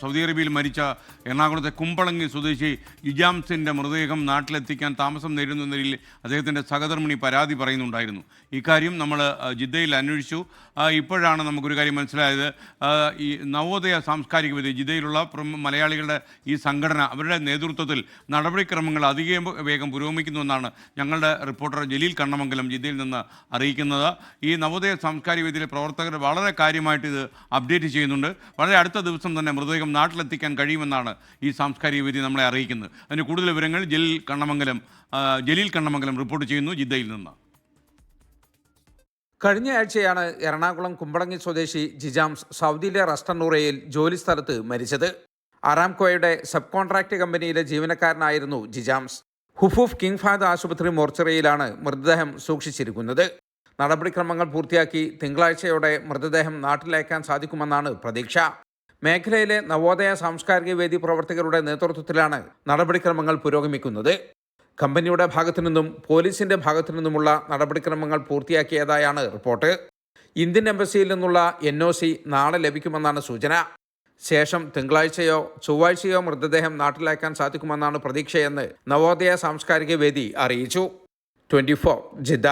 Saudi അറേബ്യയിൽ മരിച്ച എറണാകുളത്തെ കുമ്പളങ്ങി സ്വദേശി ജിജാംസിൻ്റെ മൃതദേഹം നാട്ടിലെത്തിക്കാൻ താമസം നേരിടുന്നതിൽ അദ്ദേഹത്തിൻ്റെ സഹധർമ്മിണി പരാതി പറയുന്നുണ്ടായിരുന്നു. ഇക്കാര്യം നമ്മൾ ജിദ്ദയിൽ അന്വേഷിച്ചു. ഇപ്പോഴാണ് നമുക്കൊരു കാര്യം മനസ്സിലായത്. ഈ നവോദയ സാംസ്കാരിക വേദി ജിദ്ദയിലുള്ള മലയാളികളുടെ ഈ സംഘടന, അവരുടെ നേതൃത്വത്തിൽ നടപടിക്രമങ്ങൾ വേഗം പുരോഗമിക്കുന്നുവെന്നാണ് ഞങ്ങളുടെ റിപ്പോർട്ടർ ജലീൽ കണ്ണമംഗലം ജിദ്ദയിൽ നിന്ന് അറിയിക്കുന്നത്. ഈ നവോദയ സാംസ്കാരിക വേദിയിലെ പ്രവർത്തകർ വളരെ കാര്യമായിട്ട് ഇത് അപ്ഡേറ്റ് ചെയ്യുന്നുണ്ട്. വളരെ അടുത്ത ദിവസം തന്നെ മൃതദേഹം നാട്ടിലെത്തിക്കാൻ കഴിയുമെന്നാണ് ഈ സാംസ്കാരിക വേദി നമ്മളെ അറിയിക്കുന്നത്. അതിന് കൂടുതൽ വിവരങ്ങൾ ജലീൽ കണ്ണമംഗലം റിപ്പോർട്ട് ചെയ്യുന്നു ജിദ്ദയിൽ നിന്ന്. കഴിഞ്ഞ ആഴ്ചയാണ് എറണാകുളം കുമ്പളങ്ങി സ്വദേശി ജിജാംസ് സൗദിയിലെ റസ്റ്റന്നൂറയിൽ ജോലി സ്ഥലത്ത് മരിച്ചത്. അറാംകോയുടെ സബ് കോൺട്രാക്ട് കമ്പനിയിലെ ജീവനക്കാരനായിരുന്നു ജിജാംസ്. ഹുഫൂഫ് കിങ് ഫഹദ് ആശുപത്രി മോർച്ചറിയിലാണ് മൃതദേഹം സൂക്ഷിച്ചിരിക്കുന്നത്. നടപടിക്രമങ്ങൾ പൂർത്തിയാക്കി തിങ്കളാഴ്ചയോടെ മൃതദേഹം നാട്ടിലയക്കാൻ സാധിക്കുമെന്നാണ് പ്രതീക്ഷ. മേഖലയിലെ നവോദയ സാംസ്കാരിക വേദി പ്രവർത്തകരുടെ നേതൃത്വത്തിലാണ് നടപടിക്രമങ്ങൾ പുരോഗമിക്കുന്നത്. കമ്പനിയുടെ ഭാഗത്തു നിന്നും പോലീസിന്റെ ഭാഗത്തു നിന്നുമുള്ള നടപടിക്രമങ്ങൾ പൂർത്തിയാക്കിയതായാണ് റിപ്പോർട്ട്. ഇന്ത്യൻ എംബസിയിൽ നിന്നുള്ള NOC നാളെ ലഭിക്കുമെന്നാണ് സൂചന. ശേഷം തിങ്കളാഴ്ചയോ ചൊവ്വാഴ്ചയോ മൃതദേഹം നാട്ടിലയക്കാൻ സാധിക്കുമെന്നാണ് പ്രതീക്ഷയെന്ന് നവോദയ സാംസ്കാരിക വേദി അറിയിച്ചു. 24 ജിദ്ദ.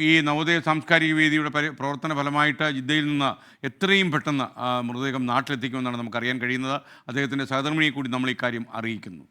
ഈ നവോദയ സാംസ്കാരിക വേദിയുടെ പ്രവർത്തന ഫലമായിട്ട് ജിദ്ദയിൽ നിന്ന് എത്രയും പെട്ടെന്ന് മൃതദേഹം നാട്ടിലെത്തിക്കുമെന്നാണ് നമുക്കറിയാൻ കഴിയുന്നത്. അദ്ദേഹത്തിൻ്റെ സഹധർമ്മിണിയെ കൂടി നമ്മൾ ഇക്കാര്യം അറിയിക്കുന്നു.